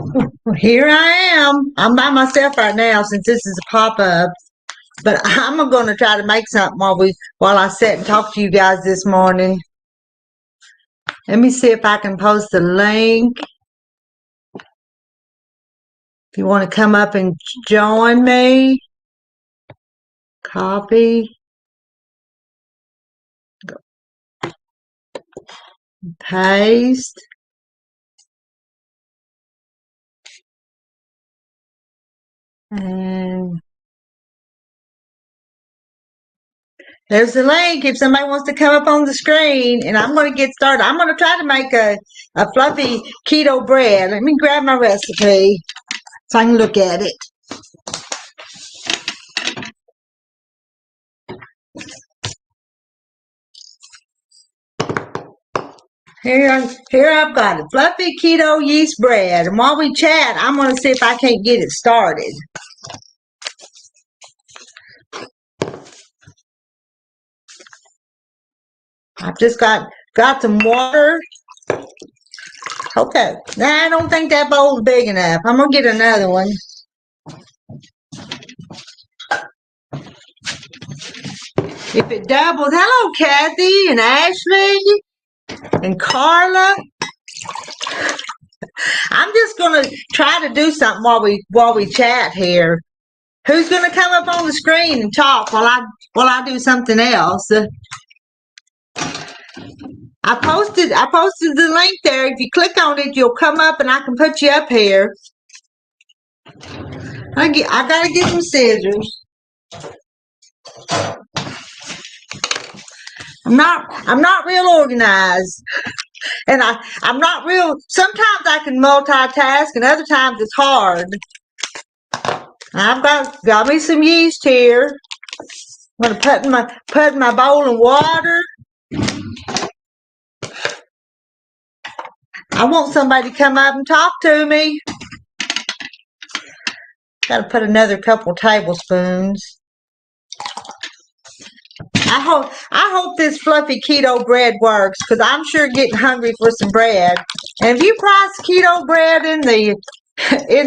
Well, here I am. I'm by myself right now since this is a pop-up. But I'm going to try to make something while I sit and talk to you guys this morning. Let me see if I can post the link. If you want to come up and join me, copy, paste. And there's the link if somebody wants to come up on the screen. And I'm going to get started. I'm going to try to make a fluffy keto bread. Let me grab my recipe so I can look at it. Here I've got it. Fluffy Keto Yeast Bread. And while we chat, I'm going to see if I can't get it started. I've just got some water. Okay. Now, I don't think that bowl's big enough. I'm going to get another one. If it doubles, hello, Kathy and Ashley and Carla. I'm just going to try to do something while we chat here. Who's going to come up on the screen and talk while I do something else? I posted the link there. If you click on it, you'll come up and I can put you up here. I gotta get some scissors. I'm not real organized. And I'm not real. Sometimes I can multitask and other times it's hard. I've got me some yeast here. I'm gonna put in my bowl of water. I want somebody to come up and talk to me. Got to put another couple tablespoons. I hope this fluffy keto bread works because I'm sure getting hungry for some bread. And if you price keto bread in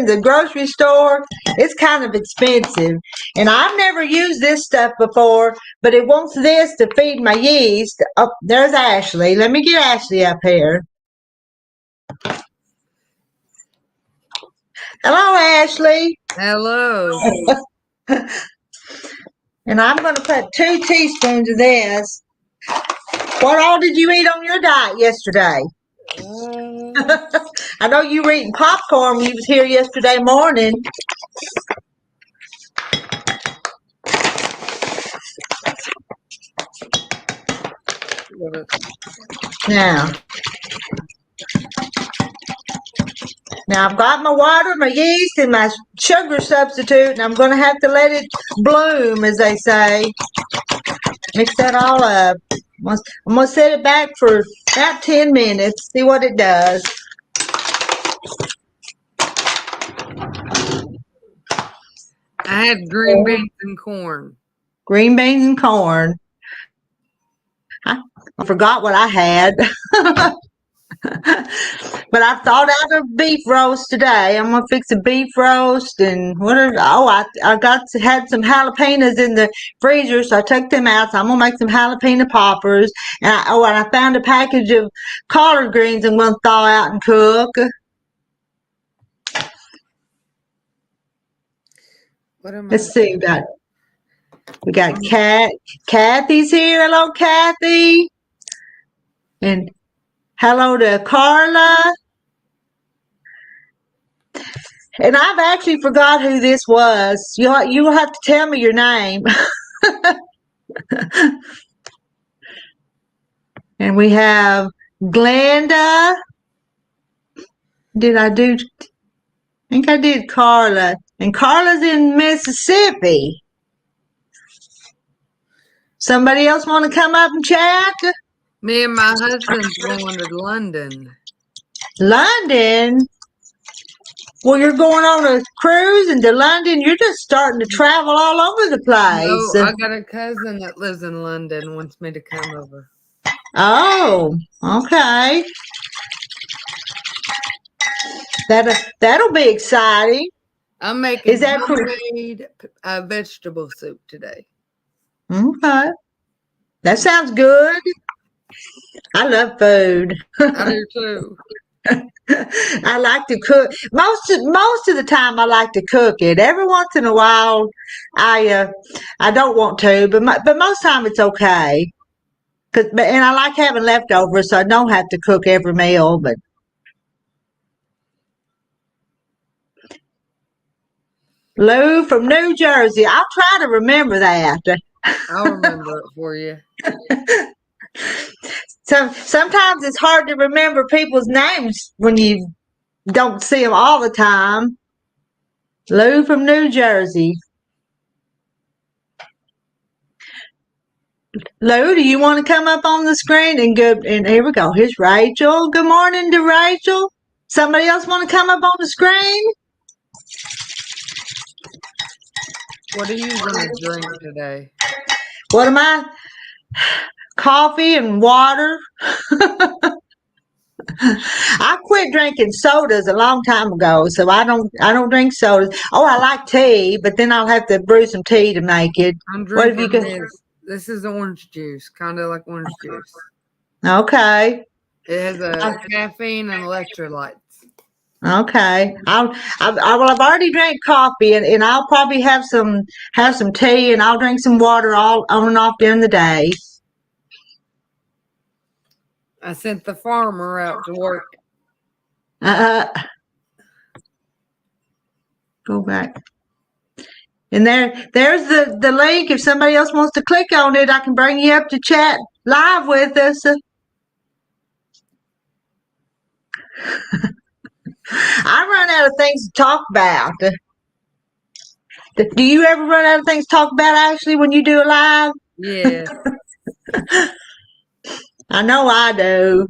the grocery store, it's kind of expensive. And I've never used this stuff before, but it wants this to feed my yeast. Oh, there's Ashley. Let me get Ashley up here. Hello, Ashley. Hello. And I'm going to put 2 teaspoons of this. What all did you eat on your diet yesterday? I know you were eating popcorn when you was here yesterday morning. Now I've got my water, my yeast, and my sugar substitute, and I'm going to have to let it bloom, as they say. Mix that all up. I'm going to set it back for about 10 minutes, see what it does. I had green beans and corn. Green beans and corn. I forgot what I had. But I thought out of beef roast today. I'm gonna fix a beef roast and I had some jalapenos in the freezer, so I took them out. So I'm gonna make some jalapeno poppers. And I found a package of collard greens I'm gonna thaw out and cook. Let's see, we got Kathy's here. Hello, Kathy. And hello to Carla. And I've actually forgot who this was. You'll have to tell me your name. And we have Glenda. I think I did Carla. And Carla's in Mississippi. Somebody else want to come up and chat? Me and my husband's going to London. London? Well, you're going on a cruise into London. You're just starting to travel all over the place. No, I got a cousin that lives in London, wants me to come over. Oh, okay. That'll be exciting. I'm making Is that homemade vegetable soup today. okay? That sounds good. I love food. I do too. I like to cook. Most of the time, I like to cook it. Every once in a while, I don't want to, but most time it's okay. And I like having leftovers, so I don't have to cook every meal. But Lou from New Jersey, I'll try to remember that. I'll remember it for you. Sometimes it's hard to remember people's names when you don't see them all the time. Lou from New Jersey. Lou, do you want to come up on the screen and go? And here we go. Here's Rachel. Good morning to Rachel. Somebody else want to come up on the screen? What are you going to drink today? What am I? Coffee and water. I quit drinking sodas a long time ago, so I don't drink sodas. Oh, I like tea, but then I'll have to brew some tea to make it. I'm What have you drinking got? this is orange juice, kind of like orange juice. Okay. It has a caffeine and electrolytes. Okay. I've already drank coffee and I'll probably have some tea and I'll drink some water all on and off during the day. I sent the farmer out to work. Go back. And there's the link. If somebody else wants to click on it, I can bring you up to chat live with us. I run out of things to talk about. Do you ever run out of things to talk about, Ashley, when you do a live? Yeah. I know I do.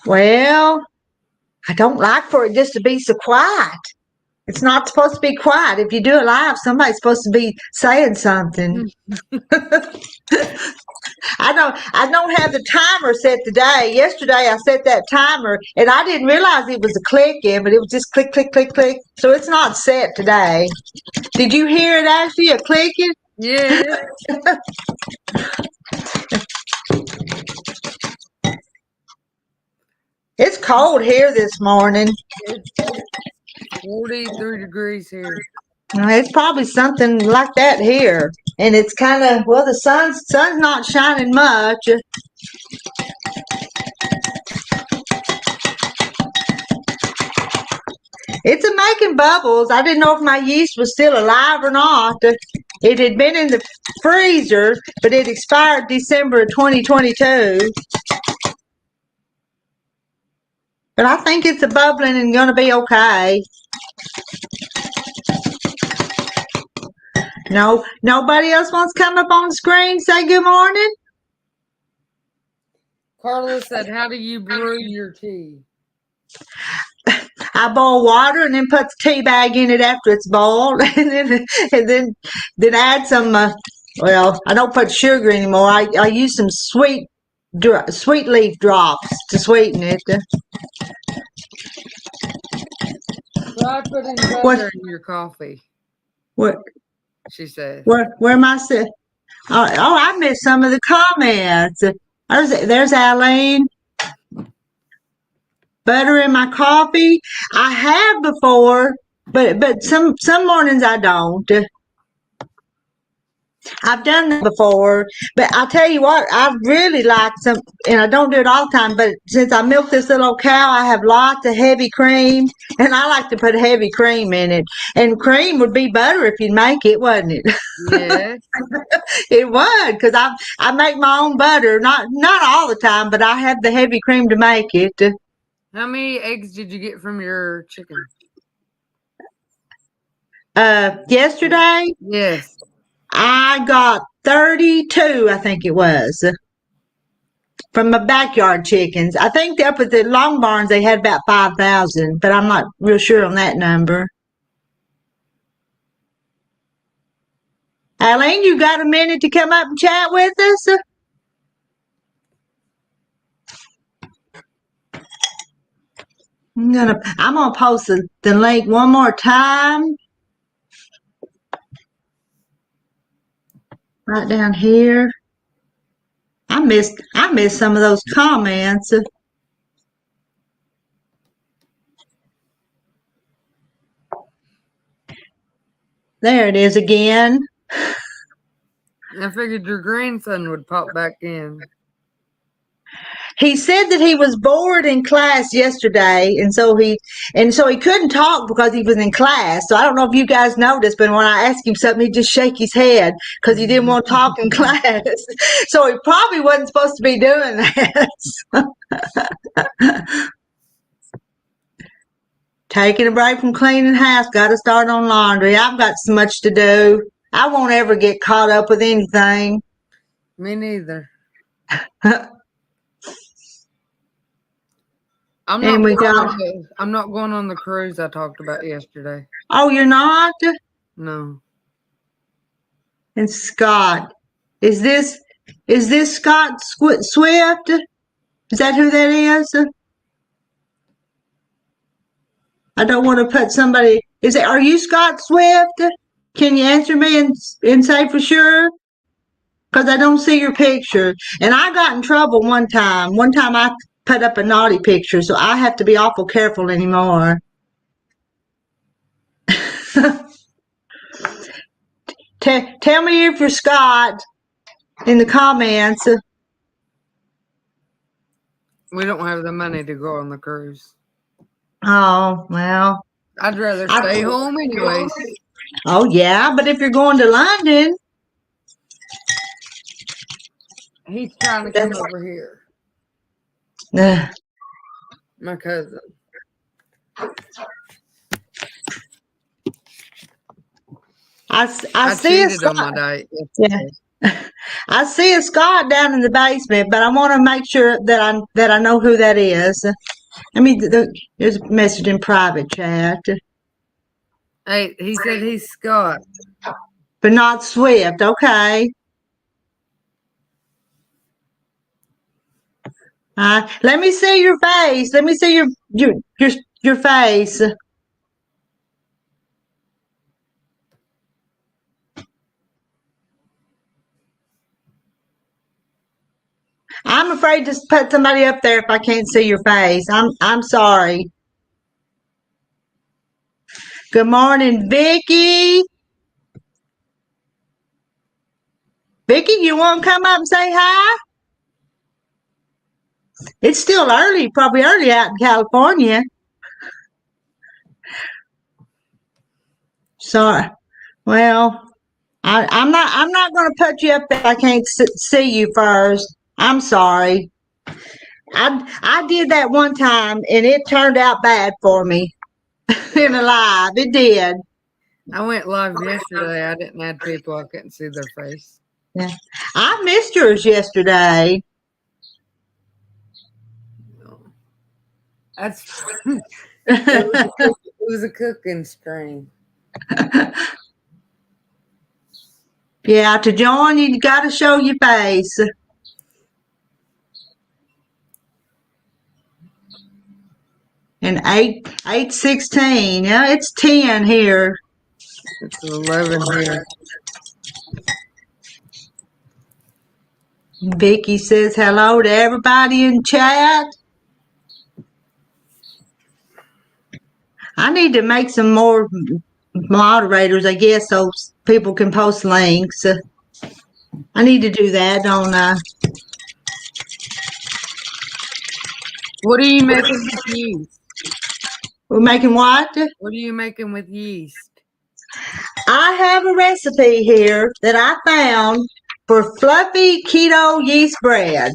Well, I don't like for it just to be so quiet. It's not supposed to be quiet. If you do it live, somebody's supposed to be saying something. I don't have the timer set today. Yesterday I set that timer and I didn't realize it was a clicking, but it was just click, click, click, click. So it's not set today. Did you hear it, Ashley, a clicking? Yeah. It's cold here this morning. It's 43 degrees here. It's probably something like that here. And it's kind of, well, the sun's not shining much. It's a making bubbles. I didn't know if my yeast was still alive or not. It had been in the freezer, but it expired December of 2022. But I think it's a bubbling and going to be okay. No, nobody else wants to come up on the screen, say good morning? Carla said, how do you brew your tea? I boil water and then put the tea bag in it after it's boiled, and then add some. Well, I don't put sugar anymore. I use some sweet leaf drops to sweeten it. Try putting butter in your coffee. What? She said. Where am I? I missed some of the comments. There's Eileen. Butter in my coffee. I have before, but some mornings I don't. I've done that before, but I'll tell you what, I really like some, and I don't do it all the time, but since I milk this little cow, I have lots of heavy cream, and I like to put heavy cream in it. And cream would be butter if you'd make it, wouldn't it? Yes. It would, because I make my own butter, not all the time, but I have the heavy cream to make it. How many eggs did you get from your chicken? Yesterday? Yes. I got 32, I think it was, from my backyard chickens. I think up at the Long Barns they had about 5,000, but I'm not real sure on that number. Eileen, you got a minute to come up and chat with us? I'm gonna post the link one more time. Right down here. I missed some of those comments. There it is again. I figured your grandson would pop back in. He said that he was bored in class yesterday, and so he couldn't talk because he was in class. So I don't know if you guys noticed, but when I asked him something, he'd just shake his head because he didn't want to talk in class. So he probably wasn't supposed to be doing that. Taking a break from cleaning house. Got to start on laundry. I've got so much to do. I won't ever get caught up with anything. Me neither. I'm not going on the cruise I talked about yesterday. Oh, you're not? No. And Scott. Is this Scott Swift? Is that who that is? I don't want to put somebody. Are you Scott Swift? Can you answer me and say for sure? Because I don't see your picture. And I got in trouble one time. One time I put up a naughty picture, so I have to be awful careful anymore. Tell me if you're Scott in the comments. We don't have the money to go on the cruise. Oh, well. I'd rather stay home anyways. Oh, yeah, but if you're going to London. He's trying to come over here. My cousin. I see a Scott. On my date. Yeah. I see a Scott down in the basement, but I want to make sure that I know who that is. I mean, there's a message in private chat. Hey, he said he's Scott. But not Swift, okay. Let me see your face. Let me see your face. I'm afraid to put somebody up there if I can't see your face. I'm sorry. Good morning, Vicky. Vicky, you want to come up and say hi? It's still early, probably early out in California. Sorry. Well, I'm not going to put you up there if I can't see you first. I'm sorry. I did that one time, and it turned out bad for me in a live. It did. I went live yesterday. I didn't add people. I couldn't see their face. Yeah. I missed yours yesterday. That's it was a cooking stream. Yeah, to join you got to show your face. And 8:16. Yeah, it's 10 here. It's 11 here. Vicky says hello to everybody in chat. I need to make some more moderators, I guess, so people can post links. I need to do that, don't I? What are you making with yeast? We're making what? What are you making with yeast? I have a recipe here that I found for fluffy keto yeast bread.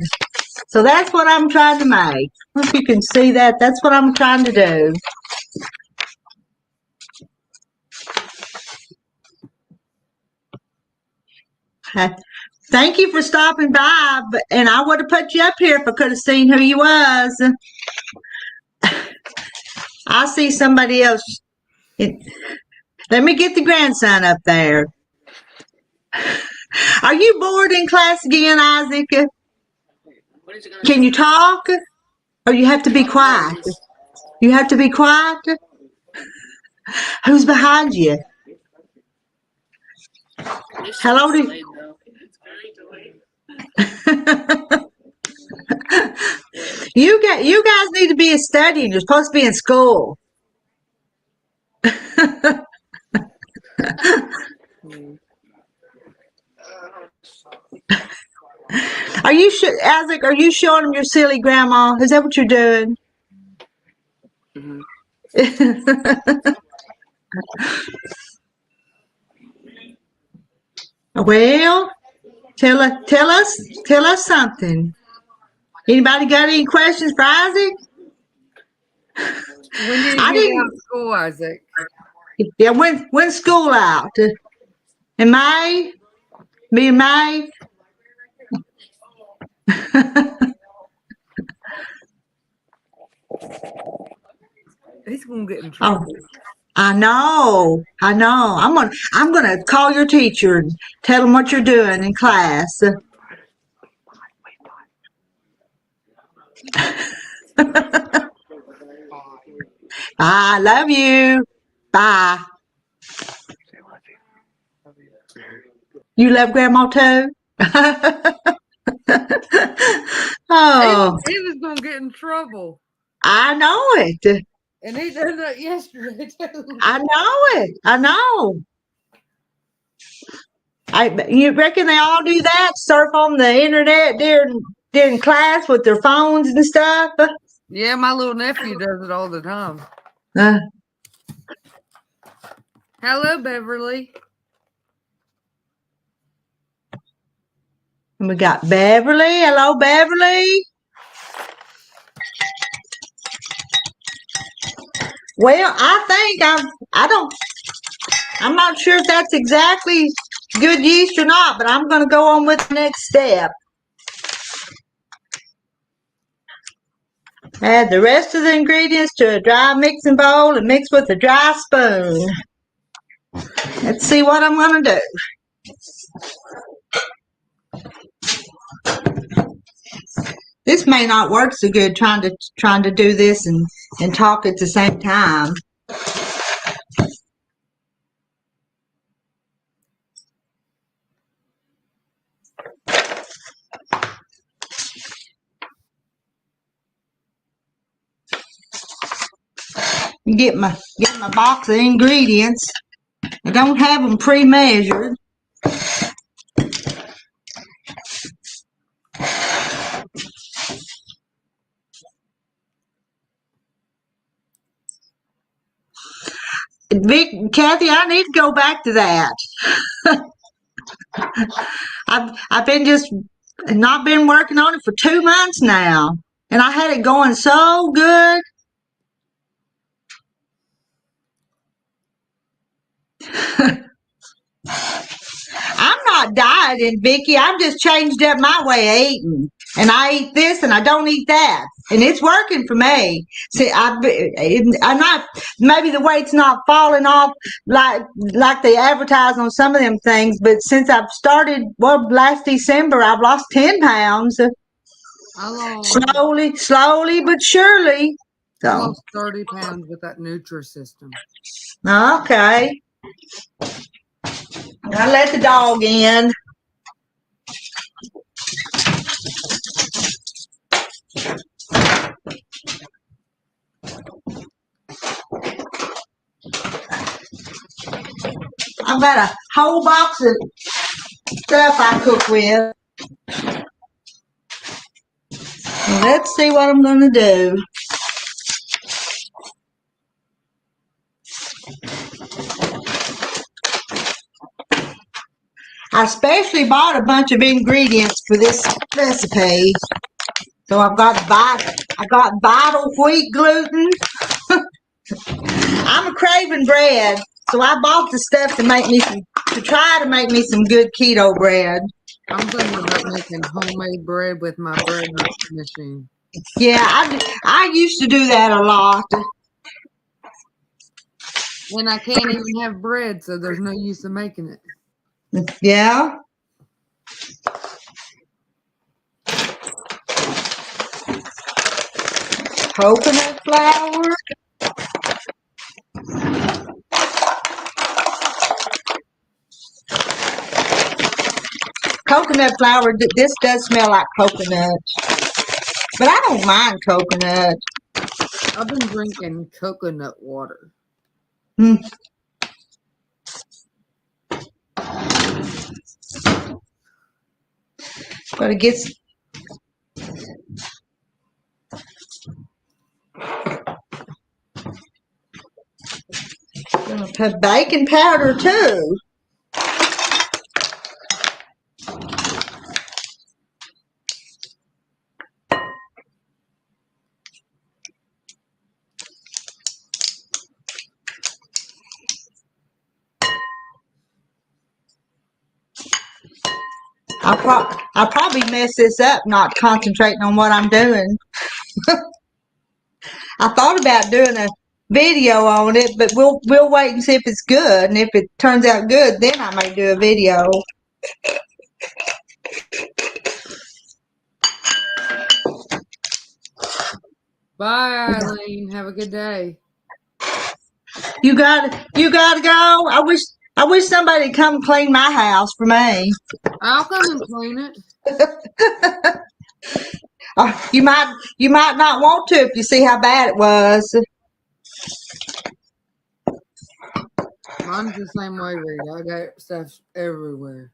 So that's what I'm trying to make. I don't know if you can see that. That's what I'm trying to do. Thank you for stopping by, and I would have put you up here if I could have seen who you was. I see somebody else. Let me get the grandson up there. Are you bored in class again, Isaac? Can you talk? Or you have to be quiet? You have to be quiet? Who's behind you? Hello to you guys need to be studying. You're supposed to be in school. Are you Isaac? Are you showing them your silly grandma? Is that what you're doing? Well, tell us something. Anybody got any questions for Isaac? When did you get out of school, Isaac? Yeah, when's school out? In May? Me in May? He's gonna get in trouble. Oh, I know. I'm gonna call your teacher and tell him what you're doing in class. I love you. Bye. You love Grandma too? Oh, He was gonna get in trouble. I know it. And he did that yesterday too. I know it. I know. You reckon they all do that? Surf on the internet during class with their phones and stuff? Yeah, my little nephew does it all the time. Hello, Beverly. And we got Beverly. Hello, Beverly. Well, I'm not sure if that's exactly good yeast or not, but I'm going to go on with the next step. Add the rest of the ingredients to a dry mixing bowl and mix with a dry spoon. Let's see what I'm going to do. This may not work so good trying to do this and talk at the same time. Get my box of ingredients. I don't have them pre-measured. Kathy, I need to go back to that. I've been just not been working on it for 2 months now, and I had it going so good. I'm not dieting, Vicki. I've just changed up my way of eating, and I eat this and I don't eat that, and it's working for me. See, I'm not. Maybe the weight's not falling off like they advertise on some of them things, but since I've started, last December, I've lost 10 pounds. Slowly but surely. So. I lost 30 pounds with that Nutrisystem. Okay. I let the dog in. I've got a whole box of stuff I cook with. Let's see what I'm going to do. I especially bought a bunch of ingredients for this recipe. So I've got vital wheat gluten. I'm craving bread, so I bought the stuff to try to make me some good keto bread. I'm thinking about making homemade bread with my bread machine. Yeah, I used to do that a lot. And I can't even have bread, so there's no use in making it. Yeah. coconut flour. Coconut flour, this does smell like coconut. But I don't mind coconut. I've been drinking coconut water. Mm. Gotta get gonna put baking powder too. I'll probably mess this up not concentrating on what I'm doing. I thought about doing a video on it, but we'll wait and see if it's good. And if it turns out good, then I may do a video. Bye, Eileen. Have a good day. You gotta go. I wish somebody'd come clean my house for me. I'll come and clean it. You might not want to if you see how bad it was. Mine's the same way, Rita. I got stuff everywhere.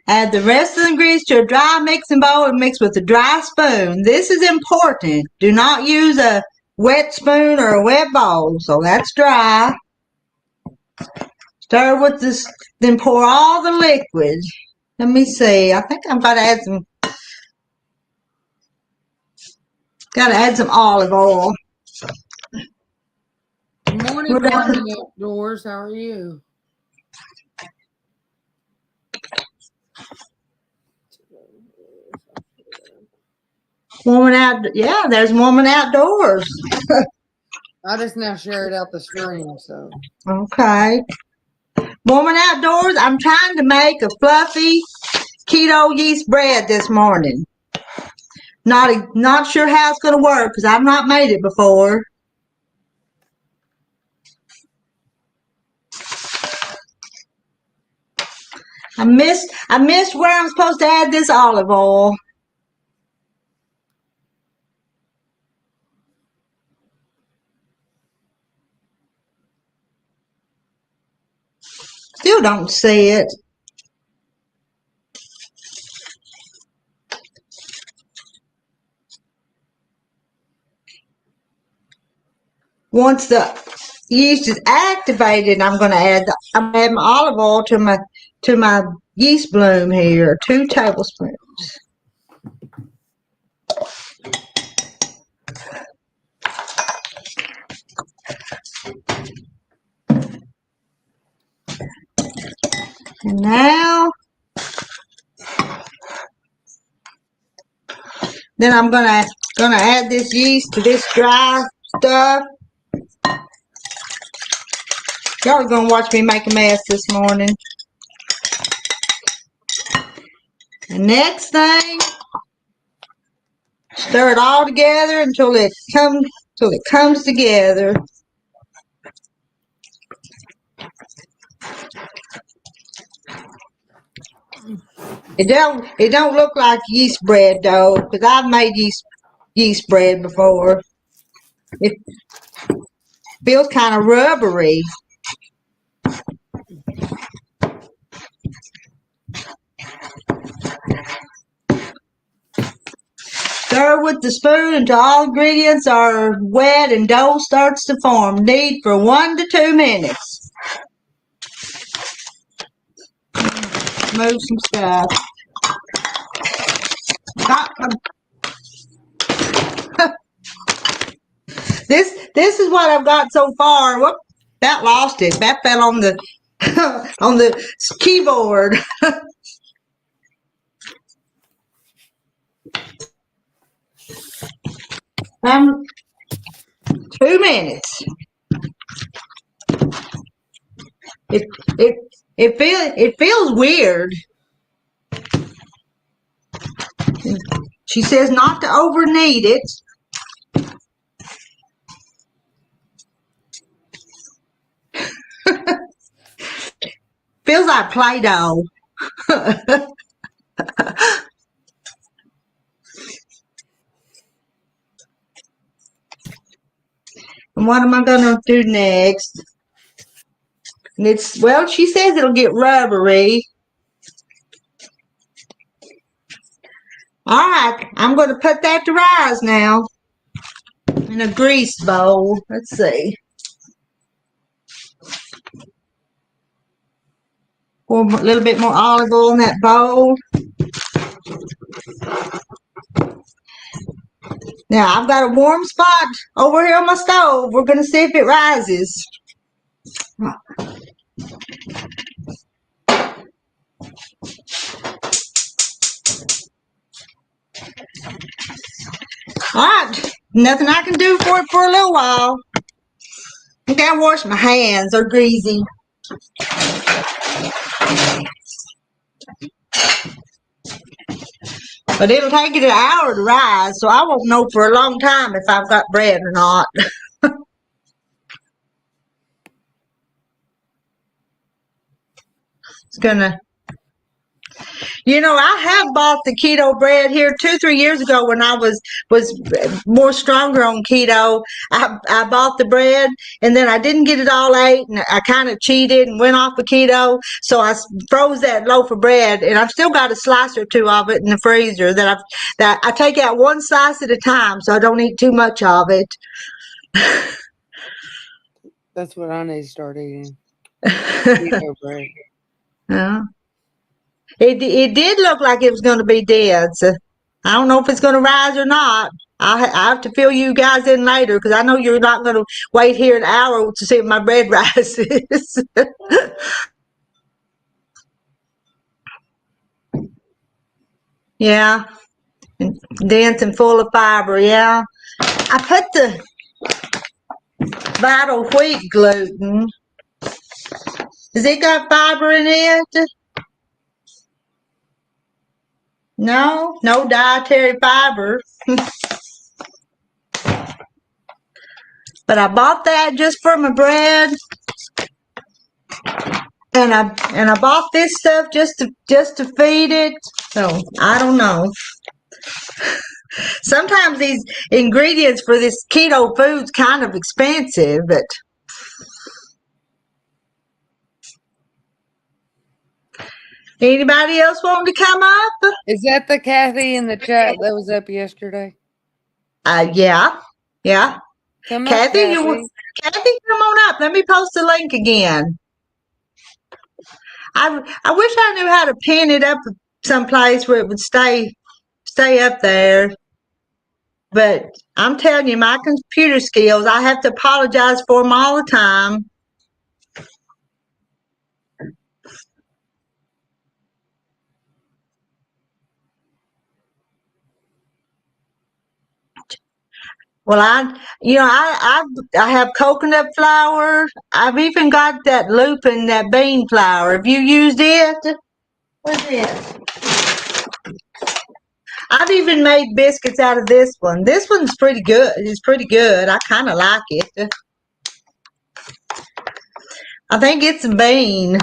Add the rest of the ingredients to a dry mixing bowl and mix with a dry spoon. This is important. Do not use a wet spoon or a wet bowl. So that's dry. Stir with this, then pour all the liquid. Let me see. I think I'm going to add some. Got to add some olive oil. Good morning, Farming Outdoors. How are you? Woman out, yeah, there's woman outdoors. I just now shared out the stream, so. Okay. Woman outdoors, I'm trying to make a fluffy keto yeast bread this morning. Not sure how it's going to work because I've not made it before. I missed where I'm supposed to add this olive oil. Still don't see it. Once the yeast is activated, I'm going to add my olive oil to my yeast bloom here, 2 tablespoons. And now, then I'm gonna add this yeast to this dry stuff. Y'all are gonna watch me make a mess this morning. The next thing, stir it all together until it comes together. It don't look like yeast bread though, because I've made yeast bread before. It feels kind of rubbery. Stir with the spoon until all ingredients are wet and dough starts to form. Knead for 1 to 2 minutes. Move some stuff. This is what I've got so far. Whoop, that lost it. That fell on the on the keyboard. 2 minutes. It feels weird. She says not to over knead it. Feels like Play-Doh. And what am I going to do next? And it's, well, she says it'll get rubbery. All right, I'm going to put that to rise now in a grease bowl. Let's see. Pour a little bit more olive oil in that bowl. Now, I've got a warm spot over here on my stove. We're going to see if it rises. All right, nothing I can do for it for a little while. I gotta wash my hands, they're greasy. But it'll take it an hour to rise, so I won't know for a long time if I've got bread or not. It's gonna, you know, I have bought the keto bread here 2-3 years ago when I was more stronger on keto. I bought the bread and then I didn't get it all ate and I kind of cheated and went off of keto. So I froze that loaf of bread and I've still got a slice or two of it in the freezer that I take out one slice at a time so I don't eat too much of it. That's what I need to start eating. Keto bread. Yeah. It did look like it was going to be dead. So I don't know if it's going to rise or not. I have to fill you guys in later because I know you're not going to wait here an hour to see if my bread rises. Yeah, dense and full of fiber. Yeah, I put the vital wheat gluten. Has it got fiber in it? No dietary fiber. But I bought that just for my bread, and I bought this stuff just to feed it. So I don't know. Sometimes these ingredients for this keto food's kind of expensive, but anybody else wanting to come up? Is that the Kathy in the chat that was up yesterday? Yeah. Come Kathy, up, Kathy, come on up. Let me post the link again. I wish I knew how to pin it up someplace where it would stay up there. But I'm telling you, my computer skills, I have to apologize for them all the time. Well, I have coconut flour. I've even got that lupin, that bean flour. Have you used it? What's this? I've even made biscuits out of this one. This one's pretty good. It's pretty good. I kind of like it. I think it's a bean.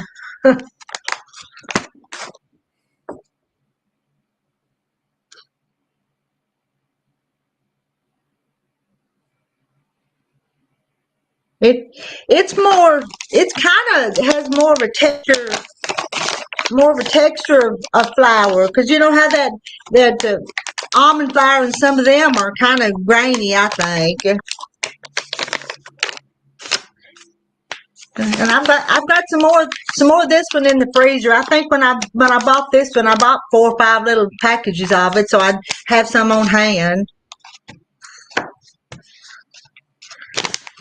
It's kind of has more of a texture of flour, because you know how that almond flour and some of them are kind of grainy, I think. And I've got some more of this one in the freezer. I think when I bought this one, I bought 4 or 5 little packages of it, so I'd have some on hand.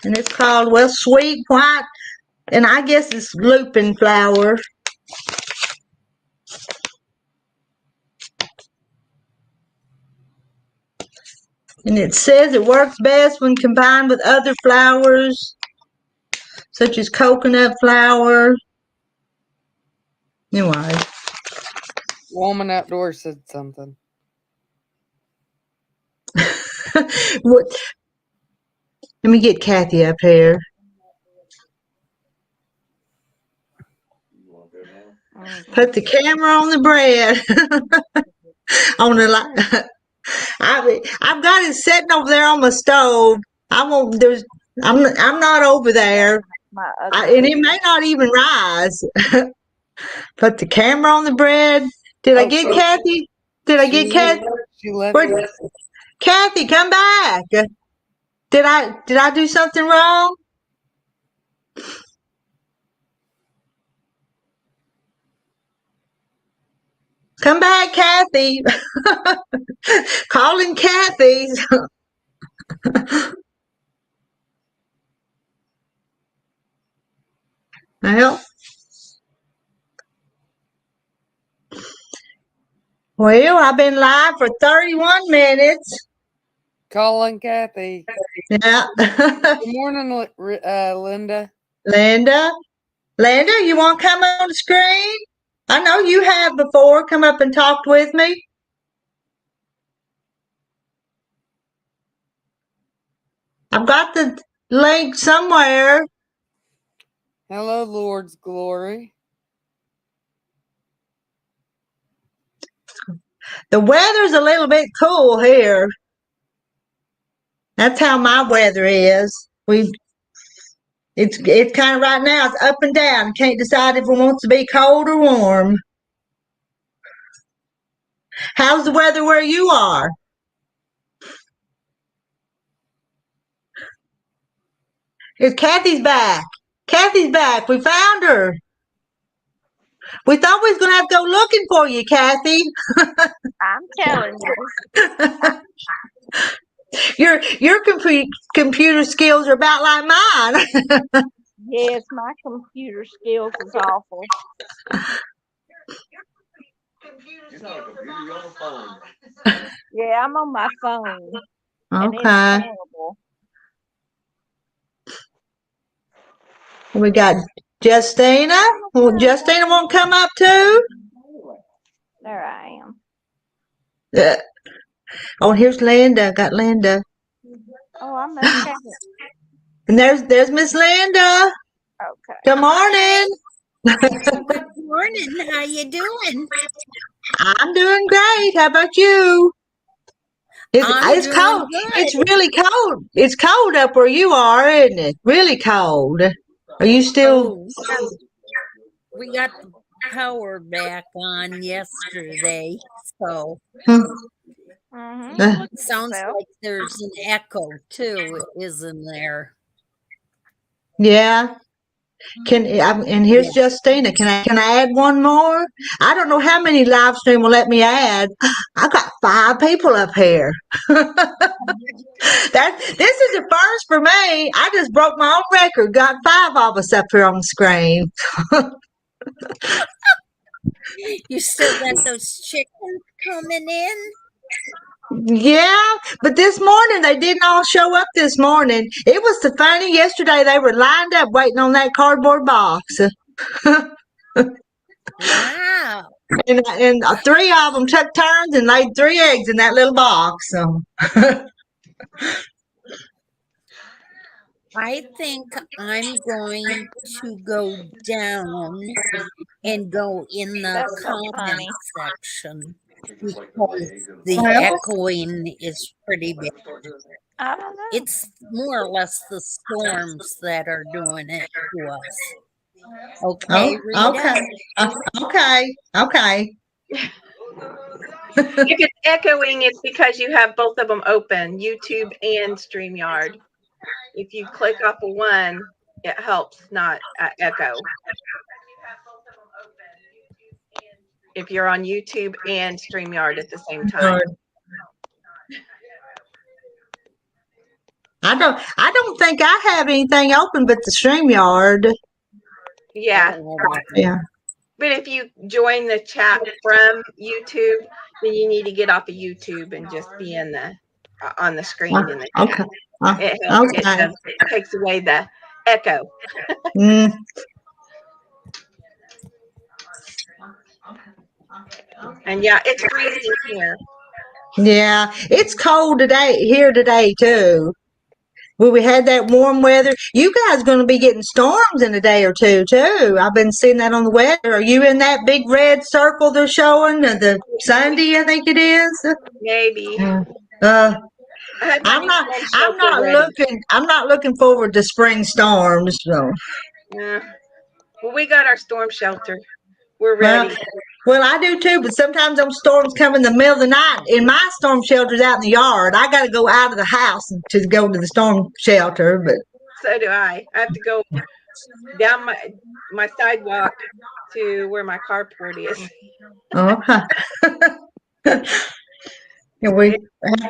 And it's called, well, sweet white, and I guess it's lupin flour. And it says it works best when combined with other flours, such as coconut flour. Anyway. Woman Outdoors said something. What- Let me get Kathy up here. Put the camera on the bread. On the light. I've got it sitting over there on the stove. I won't. I'm not over there, and it may not even rise. Put the camera on the bread. Did I get Kathy? Did I get Kathy? She left. Where, Kathy, come back. Did I do something wrong? Come back, Kathy. Calling Kathy. Well, I've been live for 31 minutes. Calling Kathy. Yeah. Good morning, Linda. Linda, you want to come on the screen? I know you have before. Come up and talked with me. I've got the link somewhere. Hello, Lord's glory. The weather's a little bit cool here. That's how my weather is. It's kind of right now. It's up and down. Can't decide if it wants to be cold or warm. How's the weather where you are? Kathy's back. Kathy's back. We found her. We thought we was going to have to go looking for you, Kathy. I'm telling you. Your computer skills are about like mine. Yes, my computer skills is awful. Yeah, I'm on my phone. And it's horrible. We got Justina. Well, Justina won't come up too? There I am. Oh, here's Linda. Got Linda. Oh, I must have it. And there's Miss Linda. Okay. Good morning. Good morning. How you doing? I'm doing great. How about you? It's cold. Good. It's really cold. It's cold up where you are, isn't it? Really cold. Are you still? Oh, we got the power back on yesterday, so Mm-hmm. sounds like there's an echo too, isn't there? Yeah. And here's Justina. Can I add one more? I don't know how many live stream will let me add. I've got 5 people up here. This is a first for me. I just broke my own record. Got 5 of us up here on the screen. You still got those chickens coming in? Yeah, but this morning they didn't all show up this morning. It was so funny. Yesterday they were lined up waiting on that cardboard box. Wow. And 3 of them took turns and laid 3 eggs in that little box. So. I think I'm going to go down and go in the comment section because the echoing is pretty bad. I don't know. It's more or less the storms that are doing it to us. Okay, Rita? Okay. If it's echoing, it's because you have both of them open, YouTube and StreamYard. If you click off of one, it helps not echo. If you're on YouTube and StreamYard at the same time. I don't think I have anything open but the StreamYard. Yeah. Yeah. But if you join the chat from YouTube, then you need to get off of YouTube and just be in the on the screen in the chat. It helps. It takes away the echo. And yeah, it's freezing here. Yeah, it's cold here today too. Well, we had that warm weather. You guys going to be getting storms in a day or two too. I've been seeing that on the weather. Are you in that big red circle they're showing? The Sunday, I think it is. Maybe. Uh, I have my I'm new not. storm I'm shelter not ready. looking. I'm not looking forward to spring storms. So. Yeah. Well, we got our storm shelter. We're Well, ready. well, I do too, but sometimes them storms come in the middle of the night. And my storm shelter's out in the yard. I got to go out of the house to go to the storm shelter. But So do I. I have to go down my sidewalk to where my carport is. okay. And we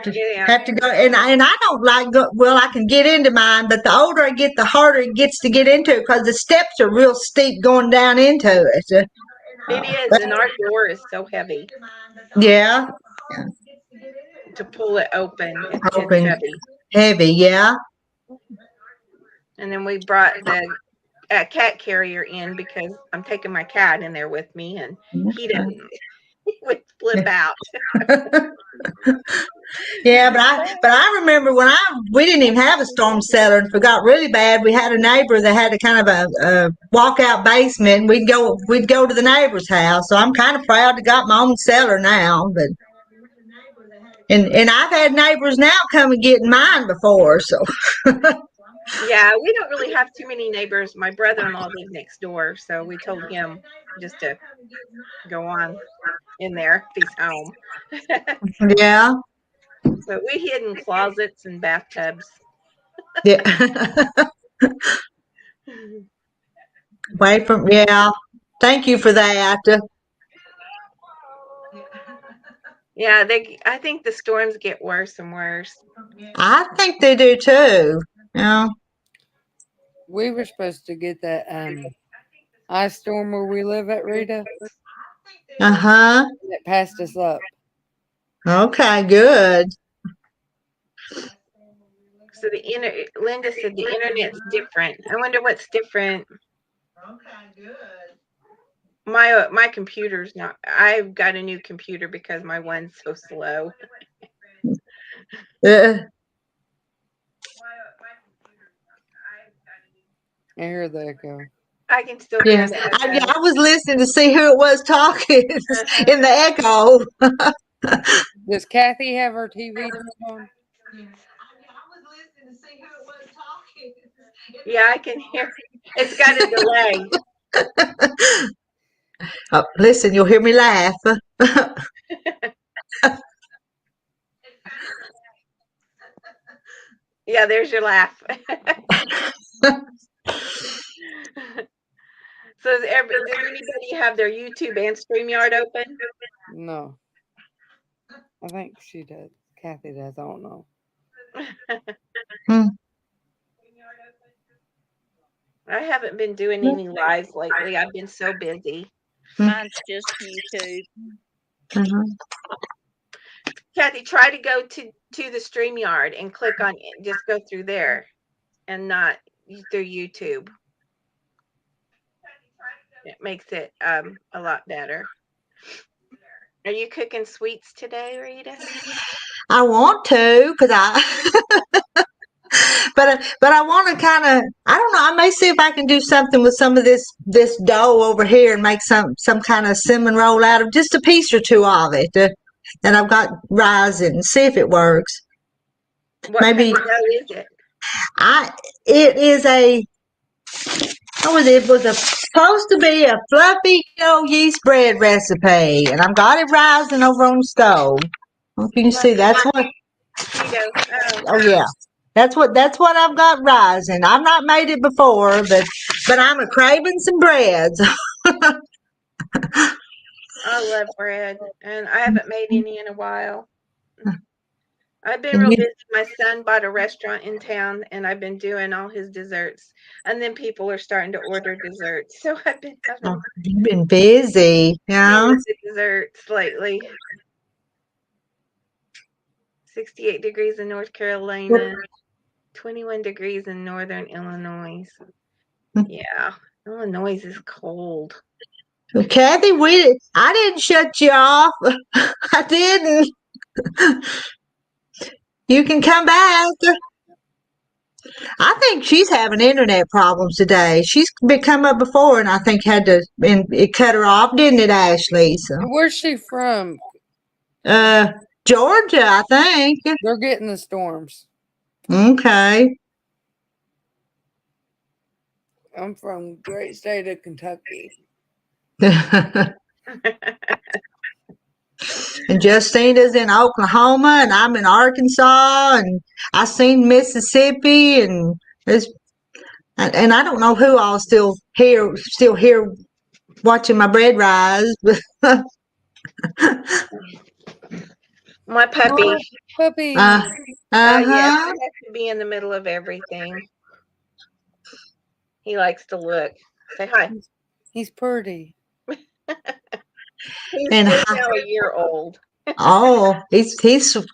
Yeah. have to go, and I don't like go. Well, I can get into mine, but the older I get, the harder it gets to get into it because the steps are real steep going down into it. It is, and our door is so heavy Yeah, to pull it open. It's open heavy. heavy. Yeah. And then we brought the cat carrier in because I'm taking my cat in there with me, and he didn't. He would flip out. Yeah, but I remember when we didn't even have a storm cellar, and if it got really bad, we had a neighbor that had a kind of a walkout basement. And we'd go to the neighbor's house. So I'm kind of proud to got my own cellar now. But and I've had neighbors now come and get in mine before. So Yeah, we don't really have too many neighbors. My brother-in-law lives next door, so we told him just to go on in there if he's home. yeah, So we hid in closets and bathtubs. yeah. Away from yeah. Thank you for that. Yeah, I think the storms get worse and worse. I think they do too. Yeah. We were supposed to get that ice storm where we live at, Rita. Uh-huh. It passed us up. Okay, good. So Linda said the internet's different. I wonder what's different. Okay, good. My computer's not. I've got a new computer because my one's so slow. I hear the echo. I can still hear Yeah, I was listening to see who it was talking in the echo. Does Kathy have her TV turned on? I was listening to see who it was talking. Yeah, I can hear. It's got a delay. Oh, listen, you'll hear me laugh. Yeah, there's your laugh. So does anybody have their YouTube and StreamYard open? No. I think she does. Kathy does. I don't know. I haven't been doing any lives lately. I've been so busy. Mine's just YouTube. Kathy, try to go to the StreamYard and click on it. Just go through there and not through YouTube. It makes it a lot better. Are you cooking sweets today, Rita? I want to, cause but I want to kind of, I don't know. I may see if I can do something with some of this dough over here and make some kind of cinnamon roll out of just a piece or two of it. And I've got rising and see if it works. What Maybe kind of dough is it? It is a. It was supposed to be a fluffy keto yeast bread recipe, and I've got it rising over on the stove. If you can see, that's what. Keto. Oh yeah, that's what I've got rising. I've not made it before, but I'm a craving some breads. I love bread, and I haven't made any in a while. I've been real busy. My son bought a restaurant in town, and I've been doing all his desserts. And then people are starting to order desserts, so I've been having. You've been busy, yeah. Desserts lately. 68 degrees in North Carolina, 21 degrees in northern Illinois. Yeah, Illinois is cold. Kathy, I didn't shut you off. I didn't. You can come back. I think she's having internet problems today. She's been come up before, and I think and it cut her off, didn't it, Ashley? So, Where's she from? Georgia, I think. They're getting the storms. Okay. I'm from great state of Kentucky. And Justina's in Oklahoma, and I'm in Arkansas, and I seen Mississippi, and I don't know who all still here watching my bread rise. My puppy. Puppy. Uh Yes, he huh. has to be in the middle of everything. He likes to look. Say hi. He's pretty. He's And just now a year old. oh, he's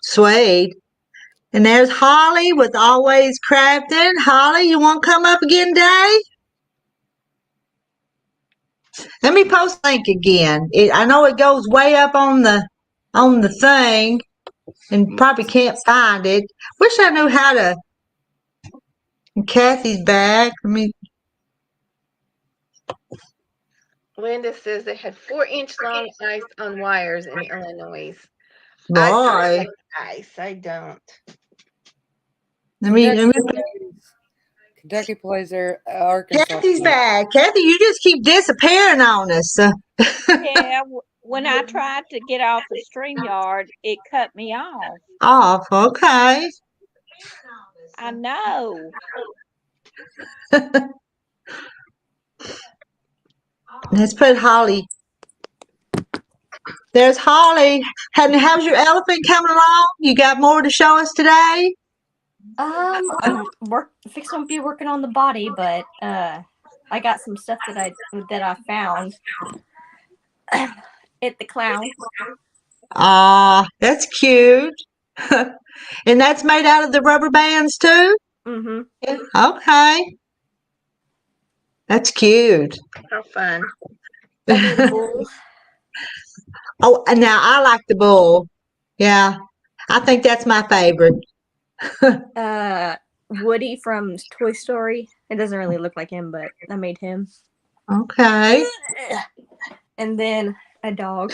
sweet. And there's Holly with Always Crafting. Holly, you want to come up again today? Let me post the link again. I know it goes way up on the thing, and probably can't find it. Wish I knew how to. And Kathy's back. Linda says they had 4-inch long ice on wires in Illinois. Boy. I like ice. I don't. Kentucky plays their Arkansas. Kathy's back. Kathy, you just keep disappearing on us. Yeah, when I tried to get off the StreamYard, it cut me off. Off, okay. I know. Let's put Holly. There's Holly. How's your elephant coming along? You got more to show us today? I'm fixing to be working on the body, but I got some stuff that I found at the clown. That's cute. And that's made out of the rubber bands too? Mm-hmm. Okay. That's cute. How fun. Oh, and now I like the bull. Yeah. I think that's my favorite. Woody from Toy Story. It doesn't really look like him, but I made him. Okay. And then a dog.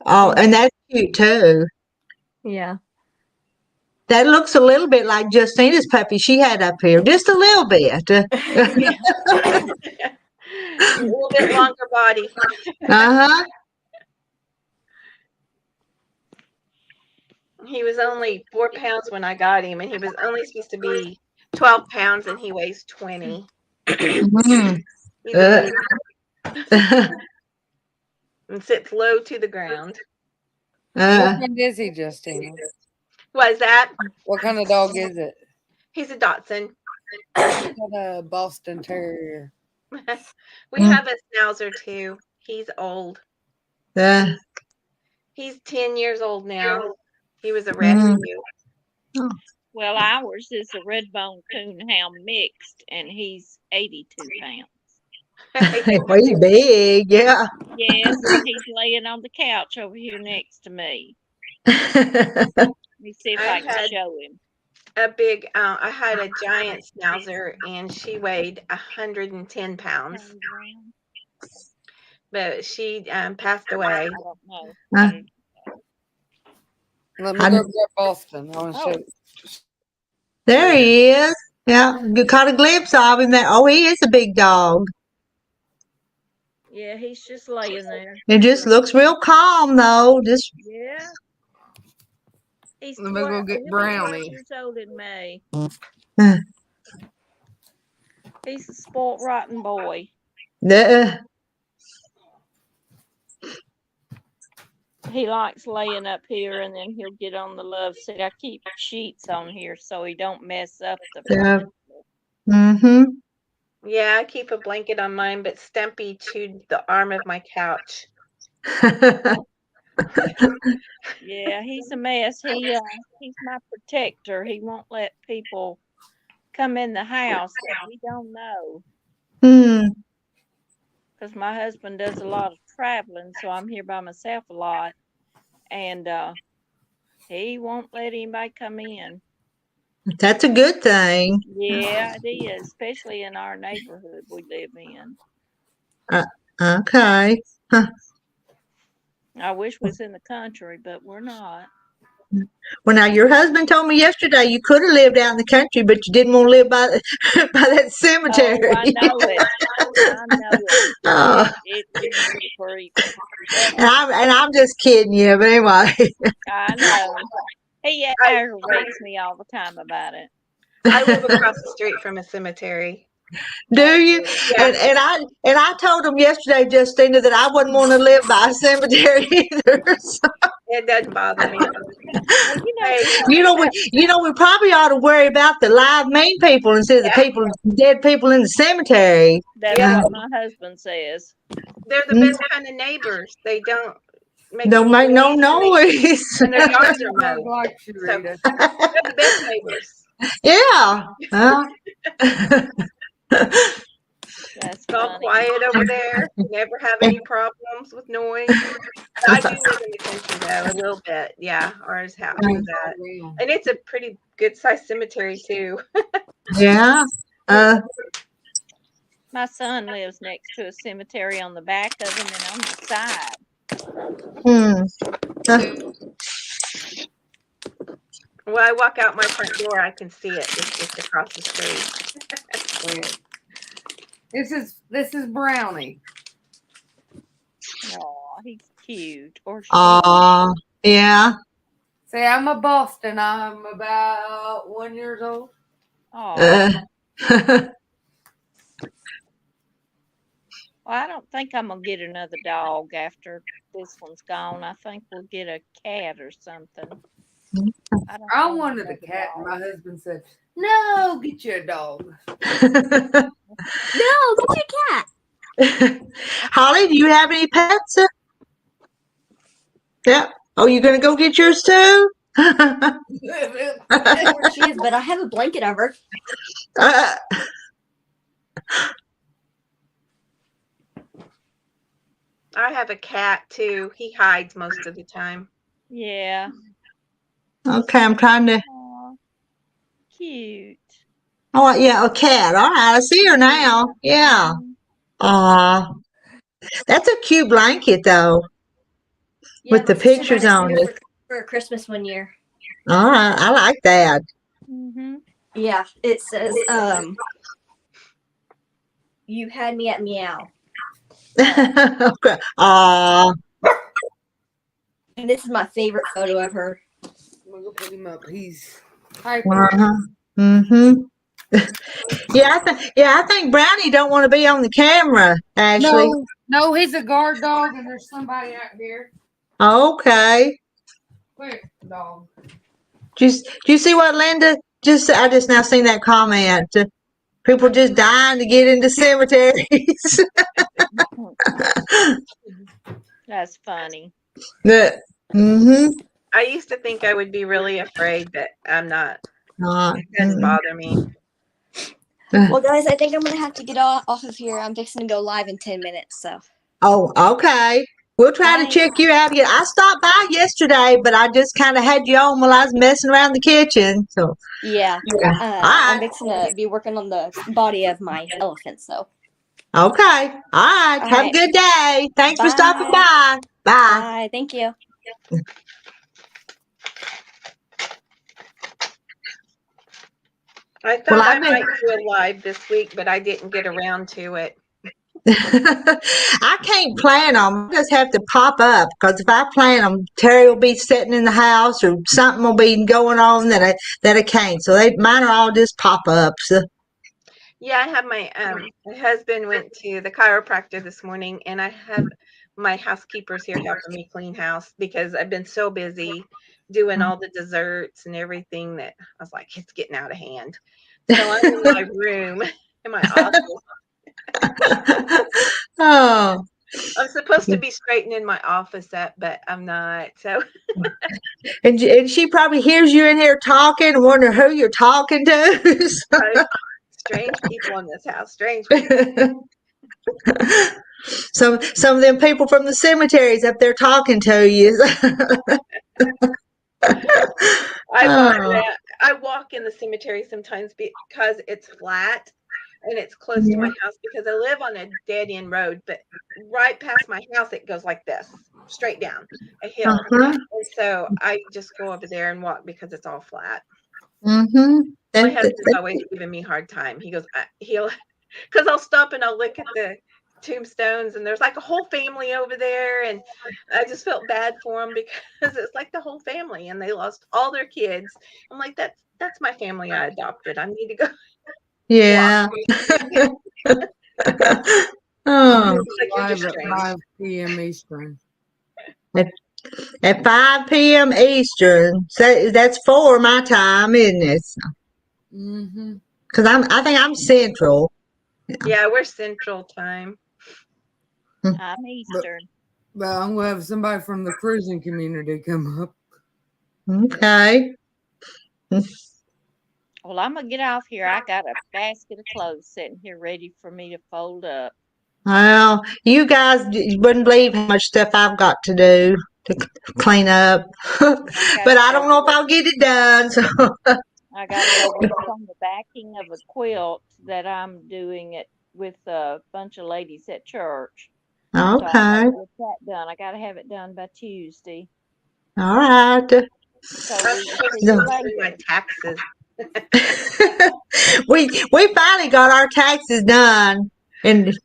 Oh, and that's cute too. Yeah. That looks a little bit like Justina's puppy she had up here. Just a little bit. Yeah. A little bit longer body. Uh-huh. He was only 4 pounds when I got him, and he was only supposed to be 12 pounds, and he weighs 20. Mm. He's a baby. And sits low to the ground. What kind is he, Justina? What is that? What kind of dog is it? He's a Dachshund. He's got a Boston Terrier. We have a Schnauzer too. He's old. He's 10 years old now. He was a rescue. Well, ours is a red-bone coonhound mixed, and he's 82 pounds. He's big, yeah. Yes, and he's laying on the couch over here next to me. Let me see if I can show him. I had a giant Schnauzer, and she weighed 110 pounds. But she passed away. I don't know. Let me go grab Boston. I want to show you. There he is. Yeah, you caught a glimpse of him there. Oh, he is a big dog. Yeah, he's just laying there. It just looks real calm, though. Yeah. He's Let me go get Brownie. 12 years old in May. He's a spoiled, rotten boy. He likes laying up here, and then he'll get on the love seat. I keep sheets on here so he don't mess up the furniture. Mm-hmm. Yeah, I keep a blanket on mine, but Stumpy chewed the arm of my couch. Yeah, he's a mess. He's my protector. He won't let people come in the house that we don't know. Because my husband does a lot of traveling, so I'm here by myself a lot. And He won't let anybody come in. That's a good thing. Yeah, it is, especially in our neighborhood we live in. Okay. Huh. I wish we was in the country, but we're not. Well, now your husband told me yesterday you could have lived out in the country, but you didn't want to live by by that cemetery. Oh, I know it. I know it. Oh, It's a little creepy. and I'm just kidding you, but anyway. I know. He I, aggravates me all the time about it. I live across the street from a cemetery. Do Oh, you? good. Yeah, And I told him yesterday, Justina, that I wouldn't want to live by a cemetery either. So, it doesn't bother me. Well, Hey, we probably ought to worry about the live mean people instead of the yeah, people, dead people in the cemetery. that's yeah, what my husband says. they're the best kind of neighbors. They don't make Don't any make no noise, noise. and their That's yards what are your dog mowed. likes you, So Rita. they're the best neighbors. Yeah. That's It's all funny. quiet over there. Never have any problems with noise. I do live in the country though, a little bit. Yeah, ours was at, Yeah. and it's a pretty good sized cemetery too. Yeah. My son lives next to a cemetery on the back of him and on the side. When I walk out my front door, I can see it. It's just across the street. This is Brownie. Oh, he's cute. Or she. Yeah. See, I'm a Boston. I'm about 1 year old. Oh. Well, I don't think I'm gonna get another dog after this one's gone. I think we'll get a cat or something. I wanted a cat, and my husband said, "No, get you a dog." No, get your cat. Holly, do you have any pets? Yeah. Oh, you gonna go get yours too? I don't know where she is, but I have a blanket of her. I have a cat too. He hides most of the time. Yeah. Okay, I'm trying to. Aw, cute. Oh, yeah, a cat. All right, I see her now. Yeah. Mhm. That's a cute blanket though, Yeah, with the my sister pictures got it on for me it. for Christmas one year. All right, I like that. Mhm. Yeah, it says, you had me at meow. Okay. And this is my favorite photo of her. I'm gonna go pick him up. He's hyper. Mm-hmm. I think Brownie don't want to be on the camera, Ashley. No, he's a guard dog, and there's somebody out here. Okay. Quick, dog. Do you see what Linda I just now seen that comment. People just dying to get into cemeteries. That's funny. Mm-hmm. I used to think I would be really afraid, but I'm not. It doesn't bother me. Well, guys, I think I'm going to have to get off of here. I'm fixing to go live in 10 minutes, so. Oh, okay. We'll try to check you out again. I stopped by yesterday, but I just kind of had you on while I was messing around the kitchen. So Yeah. All I'm right. fixing to be working on the body of my elephant, so. Okay. All right. All Have right. a good day. Thanks for stopping Bye. by. Bye. Bye. Thank you. I thought I might do a live this week, but I didn't get around to it. I can't plan them. I just have to pop up because if I plan them, Terry will be sitting in the house or something will be going on that I can't. So mine are all just pop ups. Yeah, I have my husband went to the chiropractor this morning, and I have my housekeepers here helping me clean house because I've been so busy doing all the desserts and everything that I was like, it's getting out of hand. So I'm in my room in my office. Oh. I'm supposed to be straightening my office up, but I'm not. So and she probably hears you in here talking and wonder who you're talking to. strange people in this house. Strange people. Some of them people from the cemeteries up there talking to you. I walk Oh, around, I walk in the cemetery sometimes because it's flat and it's close to yeah. my house because I live on a dead end road, but right past my house it goes like this, straight down a hill. Uh-huh. And so I just go over there and walk because it's all flat. Mm-hmm. My That, that, husband's always giving me a hard time. He goes, he'll, because I'll stop and I'll look at the tombstones and there's like a whole family over there. And I just felt bad for them because it's like the whole family and they lost all their kids. I'm like, that's my family I adopted. I need to go walk. yeah. Oh, It's Like, you're live just at strange. 5 p.m. Eastern. at 5 p.m. Eastern. So that's 4 my time, isn't it? Mm-hmm. Because I think I'm Central. Yeah, we're Central Time. I'm But, Eastern. but I'm going to have somebody from the cruising community come up. Okay. Well, I'm gonna get off here. I got a basket of clothes sitting here ready for me to fold up. Well, you guys wouldn't believe how much stuff I've got to do to clean up. But I don't know if I'll get it done. So, I gotta go work on the backing of a quilt that I'm doing it with a bunch of ladies at church. So I okay. gotta get that done. I gotta have it done by Tuesday. All right. So I'm we will supposed see to No. you be doing my later. taxes. we finally got our taxes done and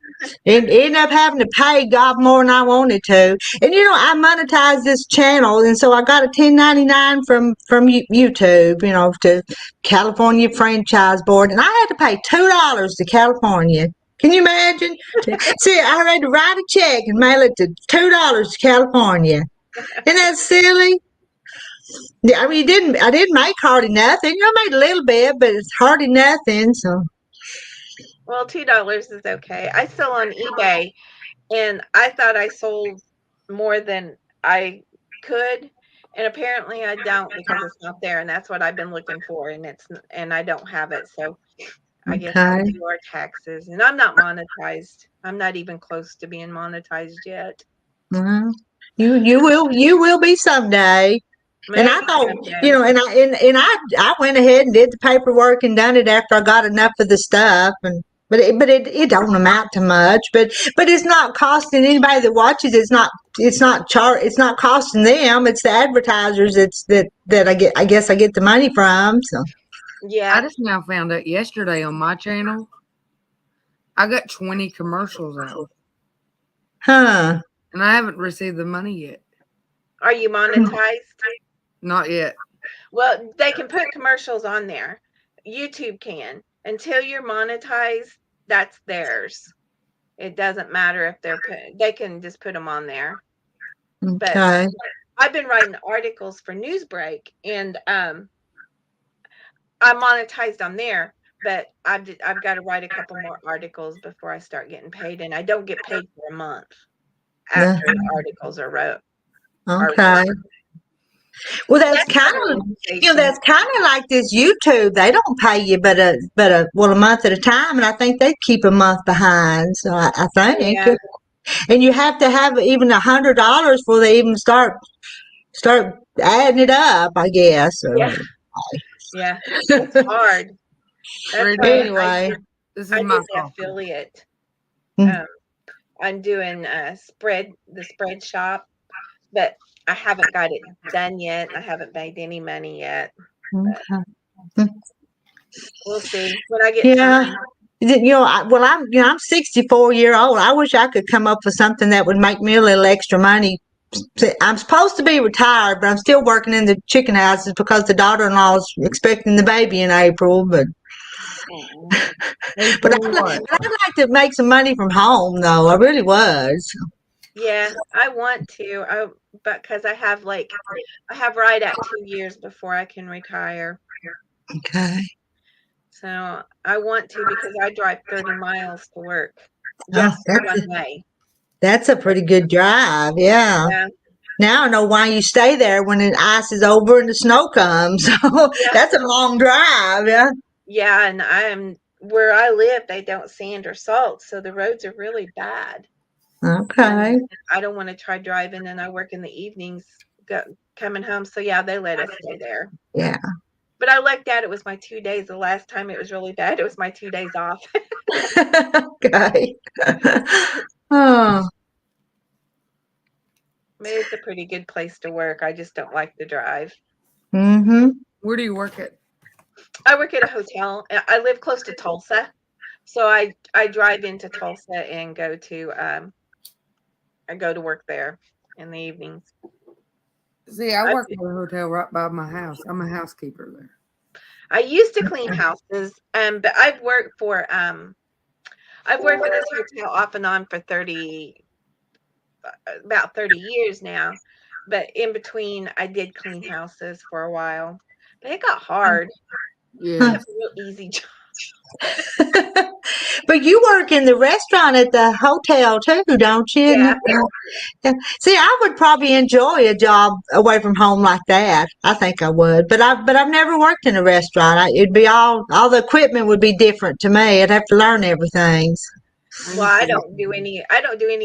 ended up having to pay God more than I wanted to. And I monetized this channel, and so I got a 1099 from YouTube, to California Franchise Board, and I had to pay $2 to California. Can you imagine? See, I had to write a check and mail it to $2 to California. Isn't that silly? Yeah, I mean, I didn't make hardly nothing. I made a little bit, but it's hardly nothing. So, Well, $2 is okay. I sell on eBay and I thought I sold more than I could. And apparently I don't because it's not there. And that's what I've been looking for. And I don't have it. So I guess I'll okay. do our taxes. And I'm not monetized. I'm not even close to being monetized yet. Well, you will be someday. And I Maybe thought, someday. I went ahead and did the paperwork and done it after I got enough of the stuff, and but it don't amount to much. But it's not costing anybody that watches. It's not costing them. It's the advertisers. It's that I guess I get the money from. So, I Yeah. just now found out yesterday on my channel, I got 20 commercials out, huh? and I haven't received the money yet. Are you monetized? Not yet. Well, they can put commercials on there. YouTube can. Until you're monetized, that's theirs. It doesn't matter if they can just put them on there. But Okay. I've been writing articles for Newsbreak and I'm monetized on there, but I've got to write a couple more articles before I start getting paid, and I don't get paid for a month Yeah. after the articles are wrote. Okay. Well, that's That's kind my of realization. that's kind of like this YouTube. They don't pay you, but a month at a time, and I think they keep a month behind. So I think, Yeah, and you have to have even $100 before they even start adding it up. I guess. yeah, yeah. It's hard. That's why Brittany, Anyway, this I is did my the coffee. affiliate. mm, I'm doing the spread shop, but I haven't got it done yet. I haven't made any money yet. But okay. Mm, we'll see when I get yeah. time. I'm 64-year old. I wish I could come up with something that would make me a little extra money. See, I'm supposed to be retired, but I'm still working in the chicken houses because the daughter-in-law is expecting the baby in April. But but April what? I'd like to make some money from home, though. I really was. Yeah, I want to. But because I have right at 2 years before I can retire. Okay. So I want to because I drive 30 miles to work Oh, just one way. that's a pretty good drive. Yeah. Yeah, Now I know why you stay there when the ice is over and the snow comes. So yeah, that's a long drive. Yeah. yeah. And where I live, they don't sand or salt, so the roads are really bad. Okay. And I don't want to try driving, and I work in the evenings, coming home. So yeah, they let us stay there. Yeah. But I lucked out. It was my 2 days. The last time it was really bad, it was my 2 days off. Okay. Oh. But it's a pretty good place to work. I just don't like the drive. Mm-hmm. Where do you work at? I work at a hotel. I live close to Tulsa, so I drive into Tulsa and go to work there in the evenings. See, I work at a hotel right by my house. I'm a housekeeper there. I used to clean houses, but I've worked for this hotel off and on for about 30 years now. But in between, I did clean houses for a while. But it got hard. Yeah. It's a real easy job. But you work in the restaurant at the hotel too, don't you? Yeah. Yeah. See, I would probably enjoy a job away from home like that. I think I would, but I've never worked in a restaurant. It'd be all the equipment would be different to me. I'd have to learn everything. Well, I don't do any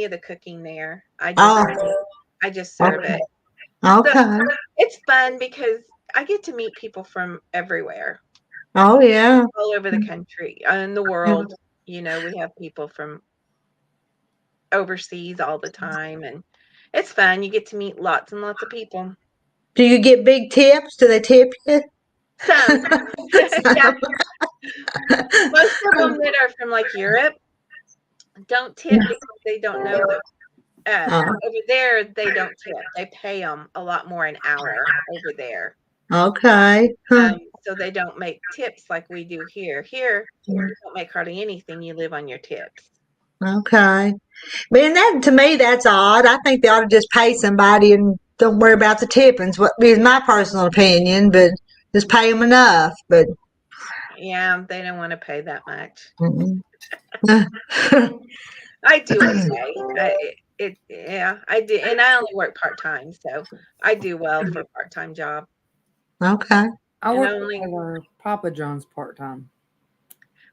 of the cooking there. I just serve it. Okay. So it's fun because I get to meet people from everywhere. Oh yeah. All over the country and the world. You know, we have people from overseas all the time, and it's fun. You get to meet lots and lots of people. Do you get big tips? Do they tip you? Some. Yeah. Most of them that are from like Europe don't tip because they don't know that over there they don't tip. They pay them a lot more an hour over there. Okay. So they don't make tips like we do here. Here, you don't make hardly anything. You live on your tips. Okay. Man, that to me that's odd. I think they ought to just pay somebody and don't worry about the tippings. What is my personal opinion, but just pay them enough. But Yeah, they don't want to pay that much. mm-mm. I do okay. I do, and I only work part time, so I do well for a part time job. Okay. I And work only for Papa John's part time.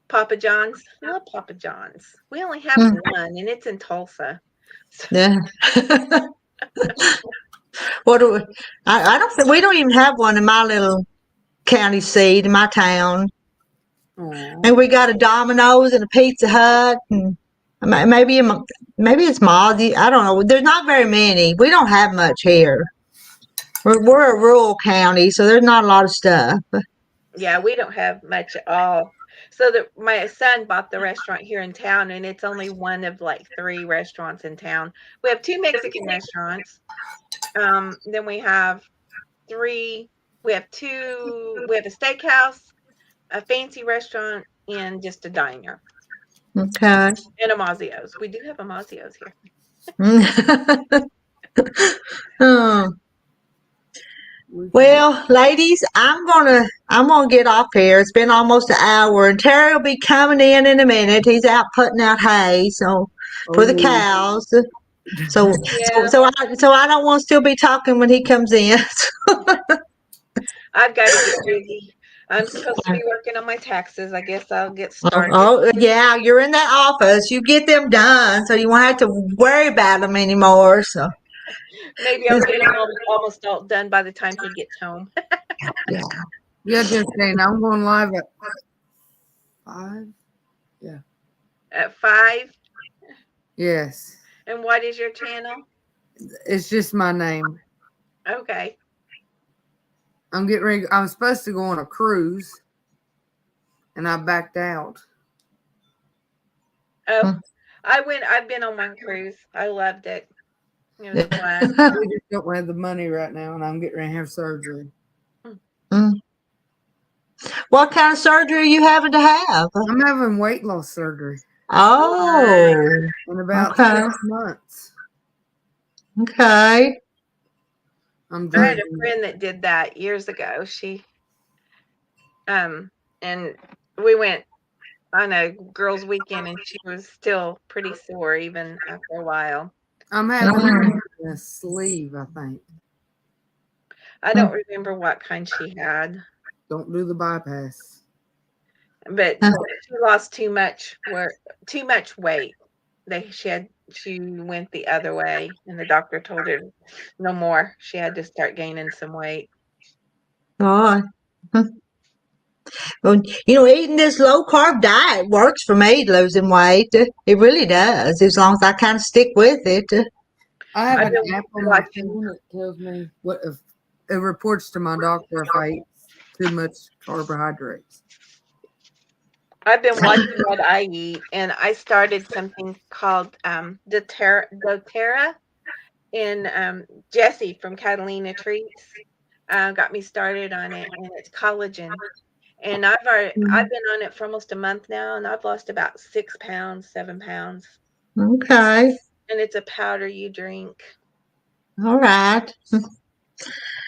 Papa John's. I love Papa John's. We only have one, and it's in Tulsa. So, Yeah. What do we, I don't think we don't even have one in my little county seat in my town. Aww. And we got a Domino's and a Pizza Hut and maybe it's Mozzie. I don't know. There's not very many. We don't have much here. We're a rural county, so there's not a lot of stuff. yeah, we don't have much at all. So my son bought the restaurant here in town, and it's only one of like 3 restaurants in town. We have 2 Mexican restaurants. Then we have 3. We have a steakhouse, a fancy restaurant, and just a diner. Okay. And a Mazio's. We do have a Mazio's here. Oh. Well, ladies, I'm gonna get off here. It's been almost an hour, and Terry will be coming in a minute. He's out putting out hay, so for the cows. So Yeah. so I don't want to still be talking when he comes in. I've got to get busy. I'm supposed to be working on my taxes. I guess I'll get started. Oh yeah, you're in that office. You get them done, so you won't have to worry about them anymore. So maybe I'll get them almost all done by the time he gets home. yeah. Yeah, just saying, I'm going live at 5. Yeah. At 5. Yes. And what is your channel? It's just my name. Okay. I'm getting ready. I was supposed to go on a cruise, and I backed out. Oh, I've been on one cruise. I loved it. It was fun. We just don't have the money right now, and I'm getting ready to have surgery. What kind of surgery are you having to have? I'm having weight loss surgery. Oh, In about okay. 6 months. Okay. I'm I had a drinking. friend that did that years ago. She and we went on a girls' weekend, and she was still pretty sore even after a while. I'm having a sleeve, I think. I don't remember what kind she had, Don't do the bypass. but she lost too much weight. She had she went the other way, and the doctor told her no more. She had to start gaining some weight. Oh. Well, eating this low carb diet works for me, losing weight. It really does, as long as I kind of stick with it. I have I've an been app on my watching. phone that tells me what if it reports to my doctor if I eat too much carbohydrates. I've been watching what I eat, and I started something called doTERRA, and Jessie from Catalina Treats got me started on it, and it's collagen. And I've been on it for almost a month now, and I've lost about 6 pounds, 7 pounds. Okay. And it's a powder you drink. All right.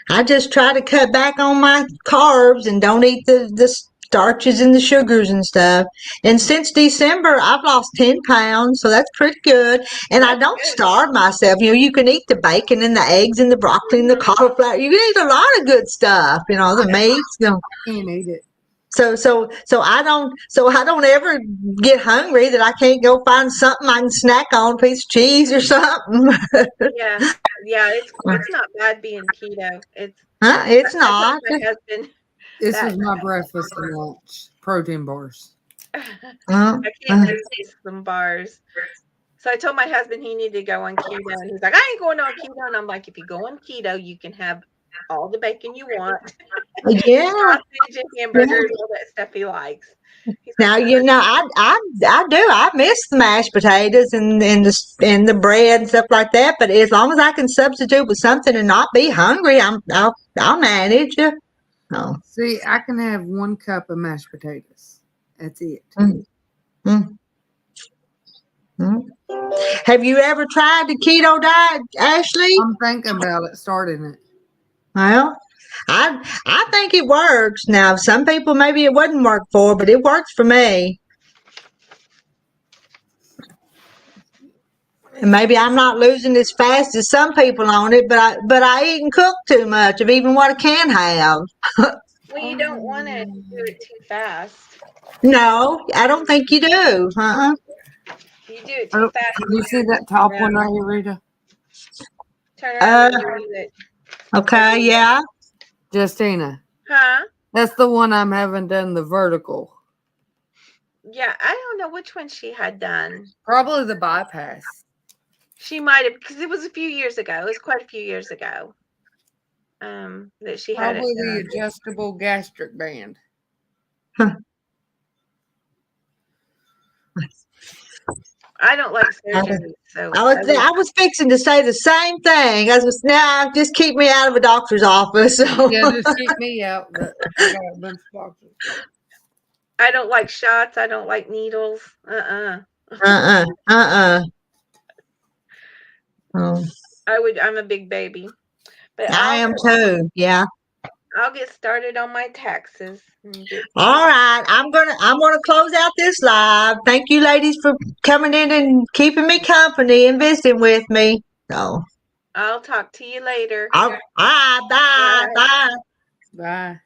I just try to cut back on my carbs and don't eat the starches and the sugars and stuff. And since December, I've lost 10 pounds, so that's pretty good. And I don't starve myself. You can eat the bacon and the eggs and the broccoli and the cauliflower. You can eat a lot of good stuff, the meats. Can't eat it. So I don't ever get hungry that I can't go find something I can snack on, a piece of cheese or something. Yeah, it's not bad being keto. It's I told not. my husband This is my breakfast and lunch. Protein bars. I can't resist some bars. So I told my husband he needed to go on keto, and he's like, I ain't going on keto. And I'm like, if you go on keto, you can have all the bacon you want. Yeah. Sausage and hamburgers, all that stuff he likes. Now I do. I miss the mashed potatoes and the bread and stuff like that. But as long as I can substitute with something and not be hungry, I'll manage. Oh. See, I can have 1 cup of mashed potatoes. That's it. Have you ever tried the keto diet, Ashley? I'm thinking about it, starting it. Well, I think it works. Now, some people maybe it wouldn't work for, but it works for me. And maybe I'm not losing as fast as some people on it, but I eat and cook too much of even what I can have. Well, you don't want to do it too fast. No, I don't think you do. You do it too fast. You see that top one right here, Rita? Turn around and do it. Okay, yeah. Justina. Huh? That's the one I'm having done the vertical. Yeah, I don't know which one she had done. Probably the bypass. She might have, because it was a few years ago. It was quite a few years ago that she had it Probably done. the adjustable gastric band. I don't like surgery, so I was fixing to say the same thing. I was just keep me out of a doctor's office. So. Yeah, just keep me out. But I got a bunch of doctors. I don't like shots. I don't like needles. Oh. I'm a big baby. But I am too. Yeah. I'll get started on my taxes. All right. I'm gonna close out this live. Thank you ladies for coming in and keeping me company and visiting with me. So I'll talk to you later. all right, bye. Bye.